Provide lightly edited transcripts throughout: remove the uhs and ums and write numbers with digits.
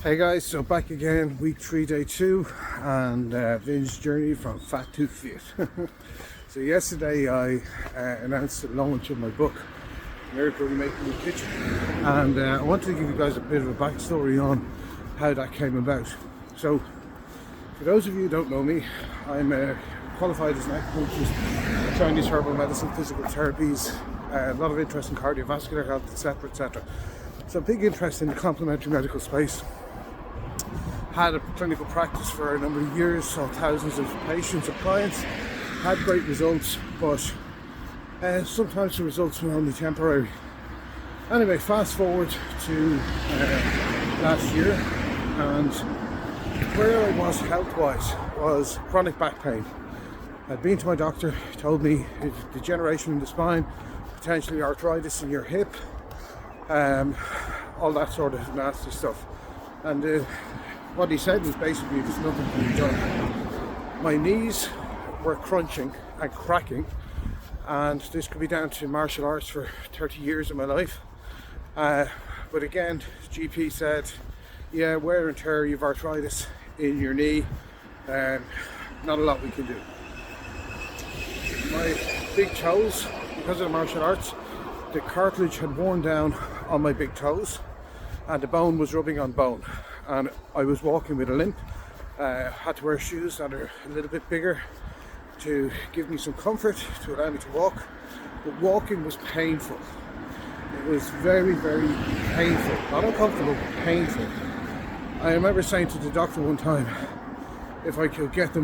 Hey guys, so back again, week 3, day 2, and Vin's journey from fat to fit. So yesterday I announced the launch of my book, Miracle Making the Kitchen, and I wanted to give you guys a bit of a backstory on how that came about. So, for those of you who don't know me, I'm qualified as an acupuncturist, Chinese herbal medicine, physical therapies, a lot of interest in cardiovascular health, etc, etc. So big interest in the complementary medical space. Had a clinical practice for a number of years, saw thousands of patients and clients, had great results, but sometimes the results were only temporary. Anyway, fast forward to last year, and where I was health-wise was chronic back pain. I'd been to my doctor, he told me degeneration in the spine, potentially arthritis in your hip, all that sort of nasty stuff. And what he said was basically there's nothing to be done. My knees were crunching and cracking, and this could be down to martial arts for 30 years of my life. But again, GP said, yeah, wear and tear, you've arthritis in your knee, not a lot we can do. My big toes, because of the martial arts, the cartilage had worn down on my big toes, and the bone was rubbing on bone, and I was walking with a limp. Had to wear shoes that are a little bit bigger to give me some comfort, to allow me to walk, but walking was painful. It was very, very painful, not uncomfortable, but painful. I remember saying to the doctor one time, if I could get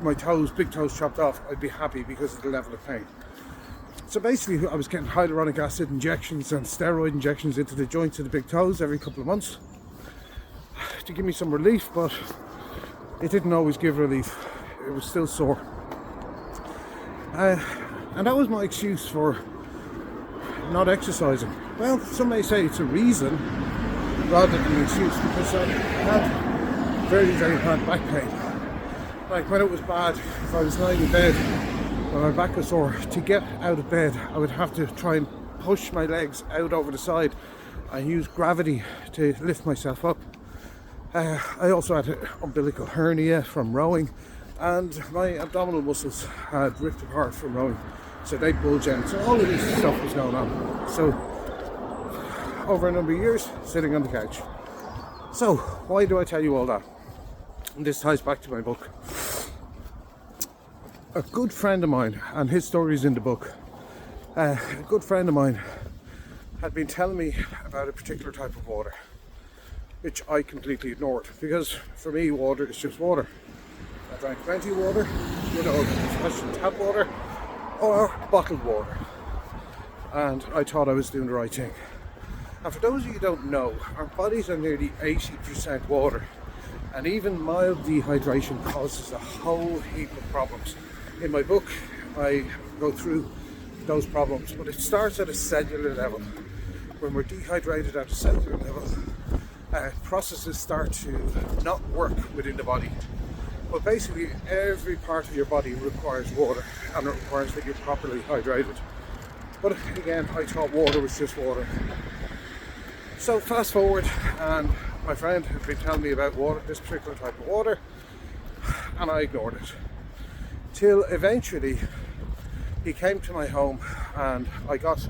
my toes, big toes chopped off, I'd be happy because of the level of pain. So basically I was getting hyaluronic acid injections and steroid injections into the joints of the big toes every couple of months to give me some relief, but it didn't always give relief. It was still sore. And that was my excuse for not exercising. Well, some may say it's a reason rather than an excuse, because I had very, very bad back pain. Like when it was bad, if I was lying in bed when my back was sore, to get out of bed I would have to try and push my legs out over the side and use gravity to lift myself up. I also had an umbilical hernia from rowing, and my abdominal muscles had ripped apart from rowing, so they bulged out. So all of this stuff was going on. So over a number of years, sitting on the couch. So why do I tell you all that? And this ties back to my book. A good friend of mine, and his story is in the book, a good friend of mine had been telling me about a particular type of water, which I completely ignored, because for me water is just water. I drank plenty of water, fresh tap water or bottled water, and I thought I was doing the right thing. And for those of you who don't know, our bodies are nearly 80% water, and even mild dehydration causes a whole heap of problems. In my book I go through those problems, but it starts at a cellular level. When we're dehydrated at a cellular level, processes start to not work within the body. But basically every part of your body requires water, and it requires that you're properly hydrated. But again, I thought water was just water. So fast forward, and my friend had been telling me about water, this particular type of water, and I ignored it. Till eventually he came to my home, and I got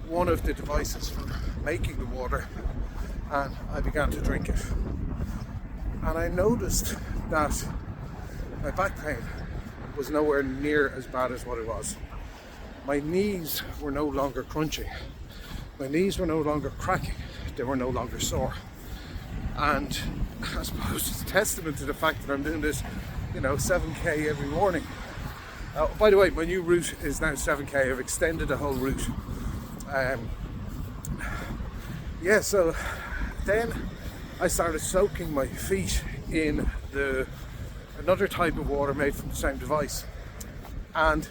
one of the devices for making the water, and I began to drink it. And I noticed that my back pain was nowhere near as bad as what it was. My knees were no longer crunching. My knees were no longer cracking. They were no longer sore. And I suppose it's a testament to the fact that I'm doing this, 7k every morning. By the way, my new route is now 7k. I've extended the whole route. So then I started soaking my feet in another type of water made from the same device, and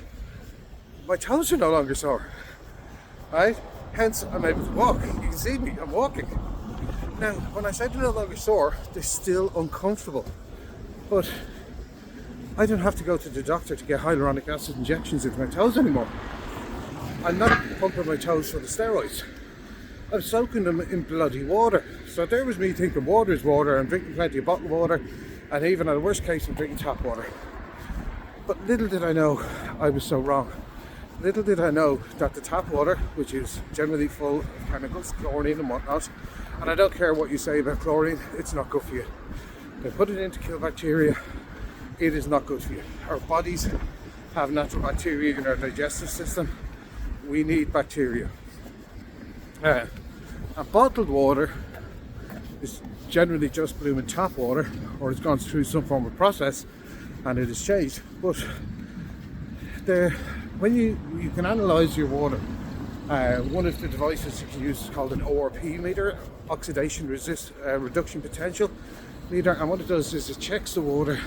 my toes are no longer sore, right? Hence I'm able to walk. You can see me, I'm walking. Now when I say they're no longer sore, they're still uncomfortable, but I don't have to go to the doctor to get hyaluronic acid injections into my toes anymore. I'm not pumping my toes for the steroids. I'm soaking them in bloody water. So there was me thinking water is water, I'm drinking plenty of bottled water, and even at the worst case I'm drinking tap water. But little did I know I was so wrong. Little did I know that the tap water, which is generally full of chemicals, chlorine and whatnot, and I don't care what you say about chlorine, it's not good for you. They put it in to kill bacteria, it is not good for you. Our bodies have natural bacteria in our digestive system, we need bacteria. And bottled water is generally just blooming tap water, or it's gone through some form of process and it is changed. But when you can analyse your water, one of the devices you can use is called an ORP meter, oxidation reduction potential meter, and what it does is it checks the water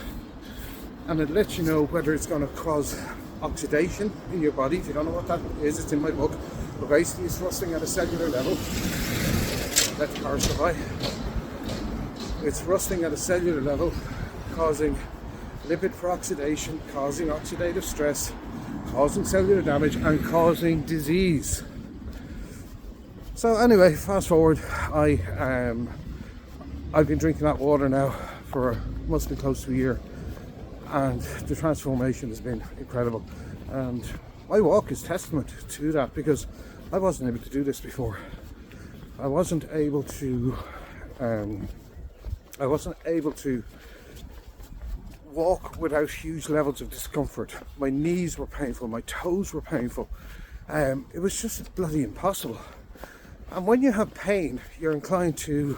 and it lets you know whether it's going to cause oxidation in your body. If you don't know what that is, it's in my book, but basically it's rusting at a cellular level. Let the car survive. It's rusting at a cellular level, causing lipid peroxidation, causing oxidative stress, causing cellular damage and causing disease. So anyway, fast forward, I've been drinking that water now for must be close to a year, and the transformation has been incredible, and my walk is testament to that, because I wasn't able to do this before. I wasn't able to walk without huge levels of discomfort. My knees were painful, my toes were painful. It was just bloody impossible. And when you have pain, you're inclined to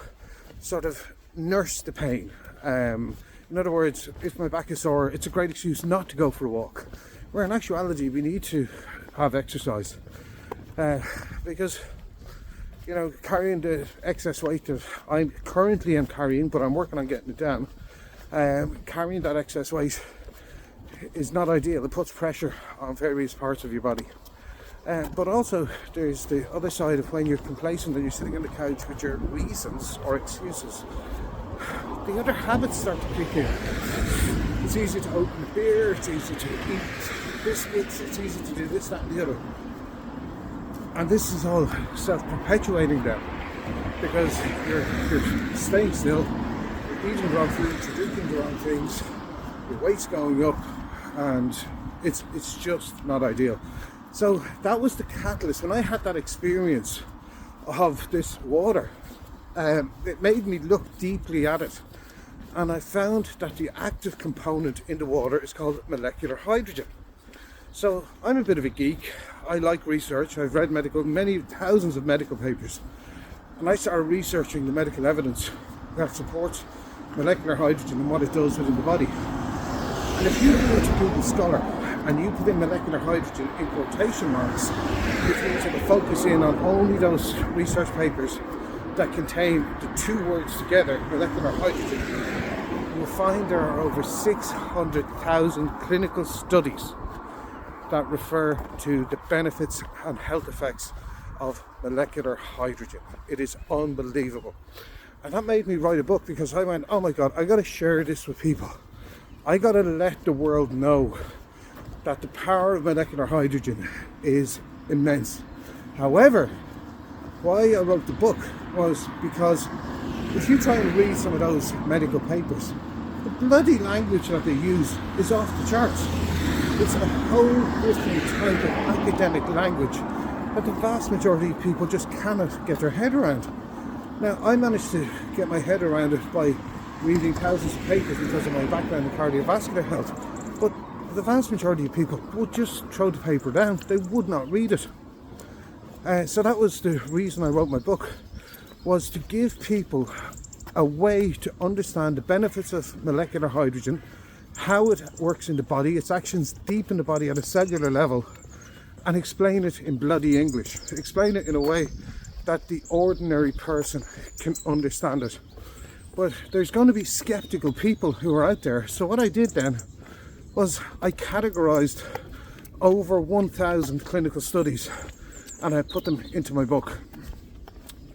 sort of nurse the pain. In other words, if my back is sore, it's a great excuse not to go for a walk. Where in actuality, we need to have exercise. Because, you know, carrying the excess weight that I currently am carrying, but I'm working on getting it down, carrying that excess weight is not ideal. It puts pressure on various parts of your body. But also there's the other side of when you're complacent and you're sitting on the couch with your reasons or excuses. The other habits start to kick in. It's easy to open a beer, it's easy to eat biscuits, it's easy to do this, that and the other. And this is all self-perpetuating then, because you're staying still, you're eating the wrong foods, you're drinking the wrong things, your weight's going up, and it's just not ideal. So that was the catalyst. When I had that experience of this water, it made me look deeply at it, and I found that the active component in the water is called molecular hydrogen. So I'm a bit of a geek. I like research. I've read many thousands of medical papers, and I started researching the medical evidence that supports molecular hydrogen and what it does within the body. And if you go to Google Scholar and you put in molecular hydrogen in quotation marks, which means it will focus in on only those research papers that contain the two words together, molecular hydrogen, you will find there are over 600,000 clinical studies that refer to the benefits and health effects of molecular hydrogen. It is unbelievable. And that made me write a book, because I went, oh my God, I gotta share this with people. I gotta let the world know that the power of molecular hydrogen is immense. However, why I wrote the book was because if you try and read some of those medical papers, the bloody language that they use is off the charts. It's a whole different type of academic language that the vast majority of people just cannot get their head around. Now, I managed to get my head around it by reading thousands of papers because of my background in cardiovascular health, but the vast majority of people would just throw the paper down. They would not read it. So that was the reason I wrote my book, was to give people a way to understand the benefits of molecular hydrogen, how it works in the body, its actions deep in the body at a cellular level, and explain it in bloody English. Explain it in a way that the ordinary person can understand it. But there's going to be skeptical people who are out there. So what I did then was I categorized over 1,000 clinical studies and I put them into my book.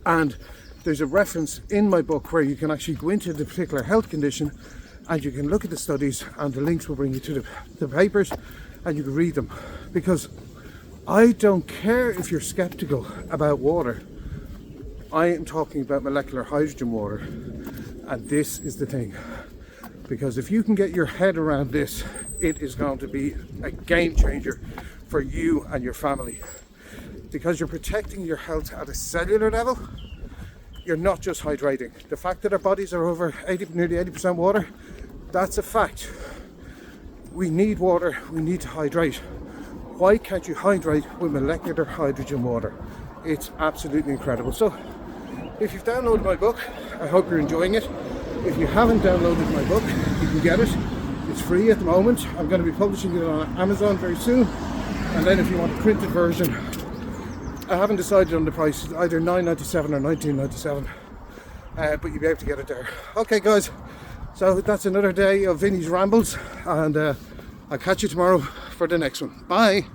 And there's a reference in my book where you can actually go into the particular health condition and you can look at the studies, and the links will bring you to the papers and you can read them. Because I don't care if you're skeptical about water. I am talking about molecular hydrogen water, and this is the thing. Because if you can get your head around this, it is going to be a game changer for you and your family. Because you're protecting your health at a cellular level, you're not just hydrating. The fact that our bodies are over nearly 80% water, that's a fact. We need water, we need to hydrate. Why can't you hydrate with molecular hydrogen water? It's absolutely incredible. So, if you've downloaded my book, I hope you're enjoying it. If you haven't downloaded my book, you can get it. It's free at the moment. I'm going to be publishing it on Amazon very soon. And then if you want a printed version, I haven't decided on the price. It's either $9.97 or $19.97. But you'll be able to get it there. Okay guys, so that's another day of Vinny's Rambles. And I'll catch you tomorrow for the next one. Bye.